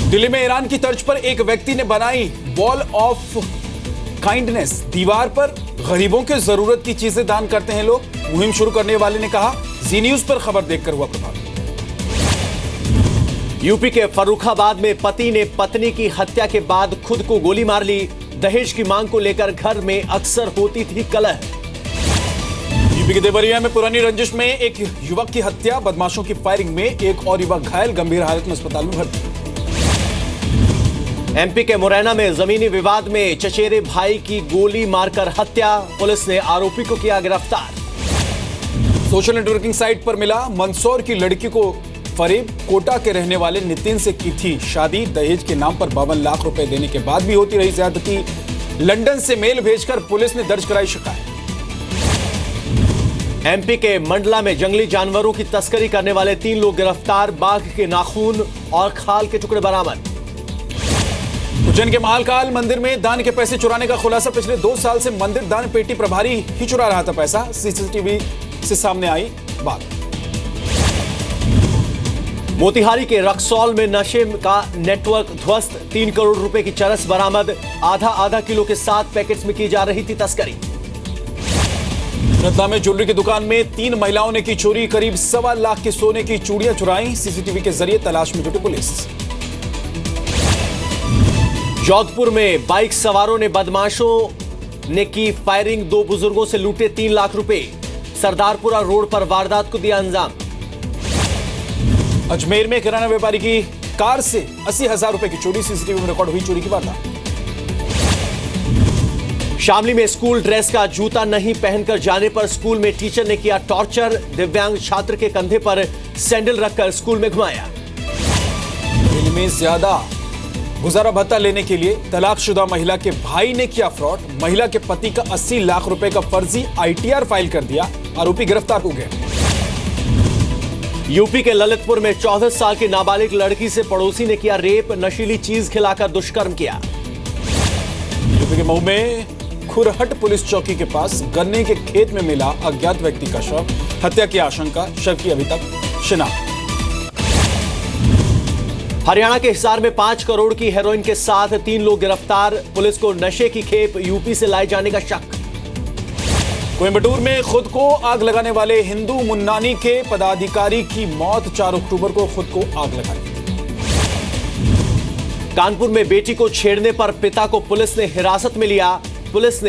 दिल्ली में ईरान की तर्ज पर एक व्यक्ति ने बनाई वॉल ऑफ काइंडनेस। दीवार पर गरीबों के जरूरत की चीजें दान करते हैं लोग। मुहिम शुरू करने वाले ने कहा, जी न्यूज पर खबर देखकर हुआ प्रभावित। यूपी के फर्रुखाबाद में पति ने पत्नी की हत्या के बाद खुद को गोली मार ली। दहेज की मांग को लेकर घर में अक्सर होती थी कलह। यूपी के देवरिया में पुरानी रंजिश में एक युवक की हत्या, बदमाशों की फायरिंग में एक और युवक घायल, गंभीर हालत में अस्पताल में भर्ती। एमपी के मुरैना में जमीनी विवाद में चचेरे भाई की गोली मारकर हत्या, पुलिस ने आरोपी को किया गिरफ्तार। सोशल नेटवर्किंग साइट पर मिला, मंदसौर की लड़की को फरेब कोटा के रहने वाले नितिन से की थी शादी। दहेज के नाम पर 52 लाख रुपए देने के बाद भी होती रही ज्यादती। लंदन से मेल भेजकर पुलिस ने दर्ज कराई शिकायत। एमपी के मंडला में जंगली जानवरों की तस्करी करने वाले 3 लोग गिरफ्तार। बाघ के नाखून और खाल के टुकड़े बरामद। उज्जैन के महाकाल मंदिर में दान के पैसे चुराने का खुलासा। पिछले 2 साल से मंदिर दान पेटी प्रभारी ही चुरा रहा था पैसा। सीसीटीवी से सामने आई बात। मोतिहारी के रक्सौल में नशे का नेटवर्क ध्वस्त। 3 करोड़ रुपए की चरस बरामद। आधा किलो के 7 पैकेट्स में की जा रही थी तस्करी। रतलाम में ज्वेलरी की दुकान में 3 महिलाओं ने की चोरी। करीब 1.25 लाख की सोने की चूड़ियां चुराई। सीसीटीवी के जरिए तलाश में जुटी पुलिस। जोधपुर में बाइक सवारों ने बदमाशों ने की फायरिंग। 2 बुजुर्गों से लूटे 3 लाख रुपए। सरदारपुरा रोड पर वारदात को दिया अंजाम। अजमेर में किराना व्यापारी की कार से 80,000 रुपए की चोरी। सीसीटीवी में रिकॉर्ड हुई चोरी की वारदात। शामली में स्कूल ड्रेस का जूता नहीं पहनकर जाने पर स्कूल में टीचर ने किया टॉर्चर। दिव्यांग छात्र के कंधे पर सैंडल रखकर स्कूल में घुमाया। दिल्ली में ज्यादा गुजारा भत्ता लेने के लिए तलाकशुदा महिला के भाई ने किया फ्रॉड। महिला के पति का 80 लाख रुपए का फर्जी ITR फाइल कर दिया। आरोपी गिरफ्तार हो गए। यूपी के ललितपुर में 14 साल की नाबालिग लड़की से पड़ोसी ने किया रेप। नशीली चीज खिलाकर दुष्कर्म किया। यूपी के मऊ में खुरहट पुलिस चौकी के पास गन्ने के खेत में मिला अज्ञात व्यक्ति का शव। हत्या की आशंका, शव की अभी तक शिनाख्त। हरियाणा के हिसार में 5 करोड़ की हेरोइन के साथ 3 लोग गिरफ्तार। पुलिस को नशे की खेप यूपी से लाए जाने का शक। कोयंबटूर में खुद को आग लगाने वाले हिंदू मुन्नानी के पदाधिकारी की मौत। 4 अक्टूबर को खुद को आग लगाई। कानपुर में बेटी को छेड़ने पर पिता को पुलिस ने हिरासत में लिया। पुलिस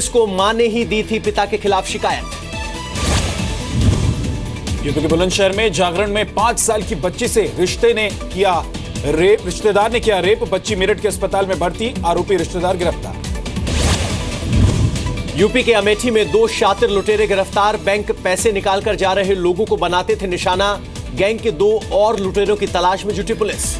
को मां ने ही दी थी पिता के खिलाफ शिकायत। यूपी के बुलंदशहर में जागरण में 5 साल की बच्ची से रिश्तेदार ने किया रेप। बच्ची मेरठ के अस्पताल में भर्ती। आरोपी रिश्तेदार गिरफ्तार। यूपी के अमेठी में 2 शातिर लुटेरे गिरफ्तार। बैंक पैसे निकालकर जा रहे लोगों को बनाते थे निशाना। गैंग के 2 और लुटेरों की तलाश में जुटी पुलिस।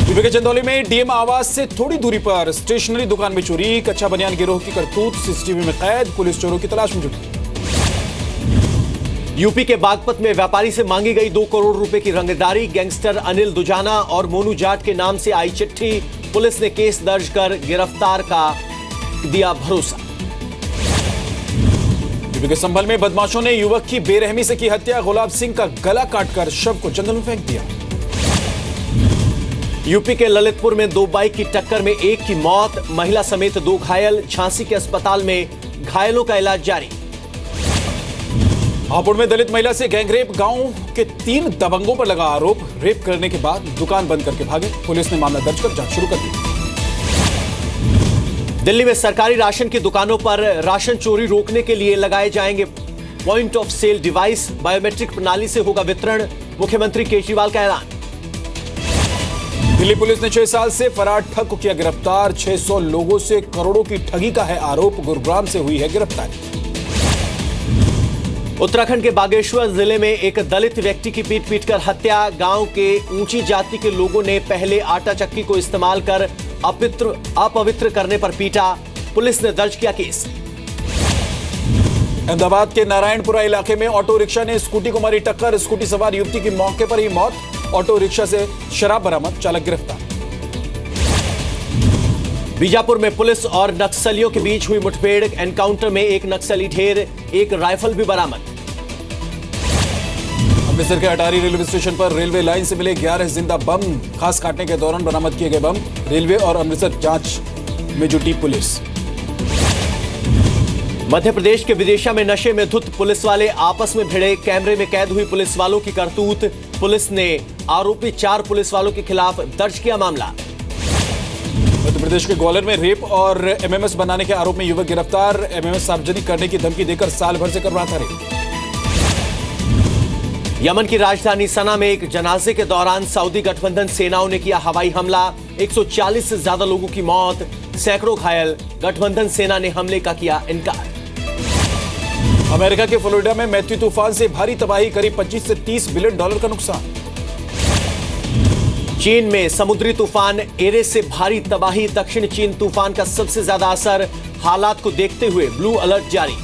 यूपी के चंदौली में डीएम आवास से थोड़ी दूरी पर स्टेशनरी दुकान में चोरी। कच्चा बनियान गिरोह की करतूत सीसीटीवी में कैद। पुलिस चोरों की तलाश में जुटी। यूपी के बागपत में व्यापारी से मांगी गई 2 करोड़ रुपए की रंगदारी। गैंगस्टर अनिल दुजाना और मोनू जाट के नाम से आई चिट्ठी। पुलिस ने केस दर्ज कर गिरफ्तार का दिया भरोसा। यूपी के संभल में बदमाशों ने युवक की बेरहमी से की हत्या। गुलाब सिंह का गला काटकर शव को जंगल में फेंक दिया। यूपी के ललितपुर में 2 बाइक की टक्कर में एक की मौत। महिला समेत 2 घायल। झांसी के अस्पताल में घायलों का इलाज जारी। हापुड़ में दलित महिला से गैंगरेप। गांव के 3 दबंगों पर लगा आरोप। रेप करने के बाद दुकान बंद करके भागे। पुलिस ने मामला दर्ज कर जांच शुरू कर दी। दिल्ली में सरकारी राशन की दुकानों पर राशन चोरी रोकने के लिए लगाए जाएंगे point of sale device. Biometric प्रणाली से होगा वितरण। मुख्यमंत्री केजरीवाल का ऐलान। दिल्ली पुलिस ने 6 साल से फरार ठग को किया गिरफ्तार। 600 लोगों से करोड़ों की ठगी का है आरोप। गुरुग्राम से हुई है गिरफ्तारी। उत्तराखंड के बागेश्वर जिले में एक दलित व्यक्ति की पीट-पीटकर हत्या। गांव के ऊंची जाति के लोगों ने पहले आटा चक्की को इस्तेमाल कर अपवित्र करने पर पीटा। पुलिस ने दर्ज किया केस। अहमदाबाद के नारायणपुरा इलाके में ऑटो रिक्शा ने स्कूटी को मारी टक्कर। स्कूटी सवार युवती की मौके पर ही मौत। ऑटो रिक्शा से शराब बरामद। चालक गिरफ्तार। बीजापुर में पुलिस और नक्सलियों के बीच हुई मुठभेड़। एनकाउंटर में एक नक्सली ढेर। एक राइफल भी बरामद। अमृतसर के अटारी रेलवे स्टेशन पर रेलवे लाइन से मिले 11 जिंदा बम। खास काटने के दौरान बरामद किए गए बम। रेलवे और अमृतसर जांच में जुटी पुलिस। मध्य प्रदेश के विदिशा में नशे में धुत पुलिस वाले आपस में भिड़े। कैमरे में कैद हुई पुलिस वालों की करतूत। पुलिस ने आरोपी 4 पुलिस वालों के खिलाफ दर्ज किया मामला। मध्य प्रदेश के ग्वालियर में रेप और एमएमएस बनाने के आरोप में युवक गिरफ्तार। एमएमएस सार्वजनिक करने की धमकी देकर साल भर से कर रहा था रेप। यमन की राजधानी सना में एक जनाजे के दौरान सऊदी गठबंधन सेनाओं ने किया हवाई हमला। 140 से ज्यादा लोगों की मौत, सैकड़ों घायल। गठबंधन सेना ने हमले का किया इनकार। अमेरिका के फ्लोरिडा में मैथ्यू तूफान से भारी तबाही, करीब 25 से 30 बिलियन डॉलर का नुकसान। चीन में समुद्री तूफान एरेस से भारी तबाही। दक्षिण चीन तूफान का सबसे ज्यादा असर। हालात को देखते हुए ब्लू अलर्ट जारी।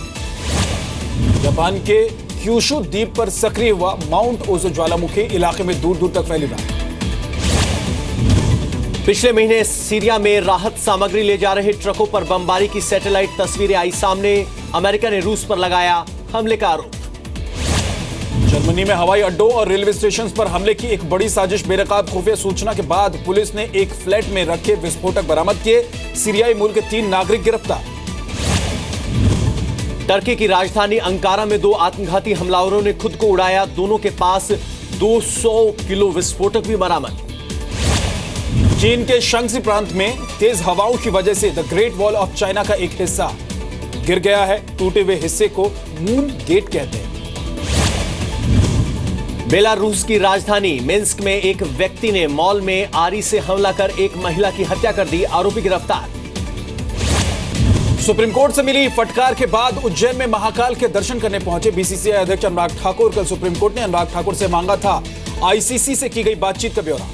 जापान के क्यूशु द्वीप पर सक्रिय हुआ माउंट ओजो ज्वालामुखी, इलाके में दूर दूर तक फैली राख। पिछले महीने सीरिया में राहत सामग्री ले जा रहे ट्रकों पर बमबारी की सैटेलाइट तस्वीरें आई सामने। अमेरिका ने रूस पर लगाया हमले का आरोप। जर्मनी में हवाई अड्डों और रेलवे स्टेशन पर हमले की एक बड़ी साजिश। बेनकाब खुफिया सूचना के बाद पुलिस ने एक फ्लैट में रखे विस्फोटक बरामद किए। सीरियाई मूल के 3 नागरिक गिरफ्तार। टर्की की राजधानी अंकारा में 2 आत्मघाती हमलावरों ने खुद को उड़ाया। दोनों के पास 200 किलो विस्फोटक भी बरामद। चीन के शंगसी प्रांत में तेज हवाओं की वजह से the great wall of China का एक हिस्सा गिर गया है। टूटे हुए हिस्से को मून गेट कहते हैं। बेलारूस की राजधानी मिन्स्क में एक व्यक्ति ने मॉल में आरी से हमला कर एक महिला की हत्या कर दी। आरोपी गिरफ्तार। सुप्रीम कोर्ट से मिली फटकार के बाद उज्जैन में महाकाल के दर्शन करने पहुंचे बीसीसीआई अध्यक्ष अनुराग ठाकुर। कल सुप्रीम कोर्ट ने अनुराग ठाकुर से मांगा था आईसीसी से की गई बातचीत का ब्यौरा।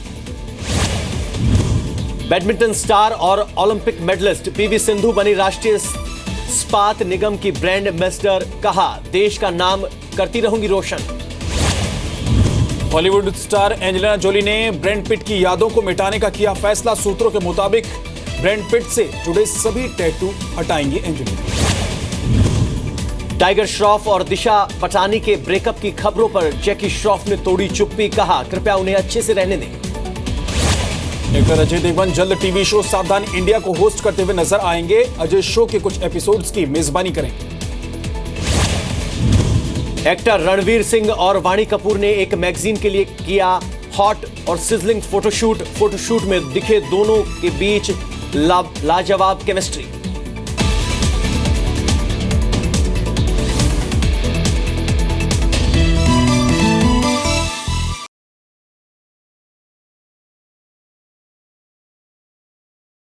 बैडमिंटन स्टार और ओलंपिक मेडलिस्ट पीवी सिंधु बनी राष्ट्रीय इस्पात निगम की ब्रांड एम्बेसडर। कहा, देश का नाम करती रहूंगी रोशन। बॉलीवुड स्टार एंजेलिना जोली ने ब्रैड पिट की यादों को मिटाने का किया फैसला। सूत्रों के मुताबिक ब्रैड पिट से जुड़े सभी टैटू हटाएंगी एंजेलिना। टाइगर श्रॉफ और दिशा पटानी के ब्रेकअप की खबरों पर जैकी श्रॉफ ने तोड़ी चुप्पी। कहा, कृपया उन्हें अच्छे से रहने दें। एक्टर अजय देवगन जल्द टीवी शो सावधान इंडिया को होस्ट करते हुए नजर आएंगे। अजय शो के कुछ एपिसोड्स की मेजबानी करेंगे। एक्टर रणवीर सिंह और वाणी कपूर ने एक मैगजीन के लिए किया हॉट और सिजलिंग फोटोशूट। फोटोशूट में दिखे दोनों के बीच लाजवाब केमिस्ट्री।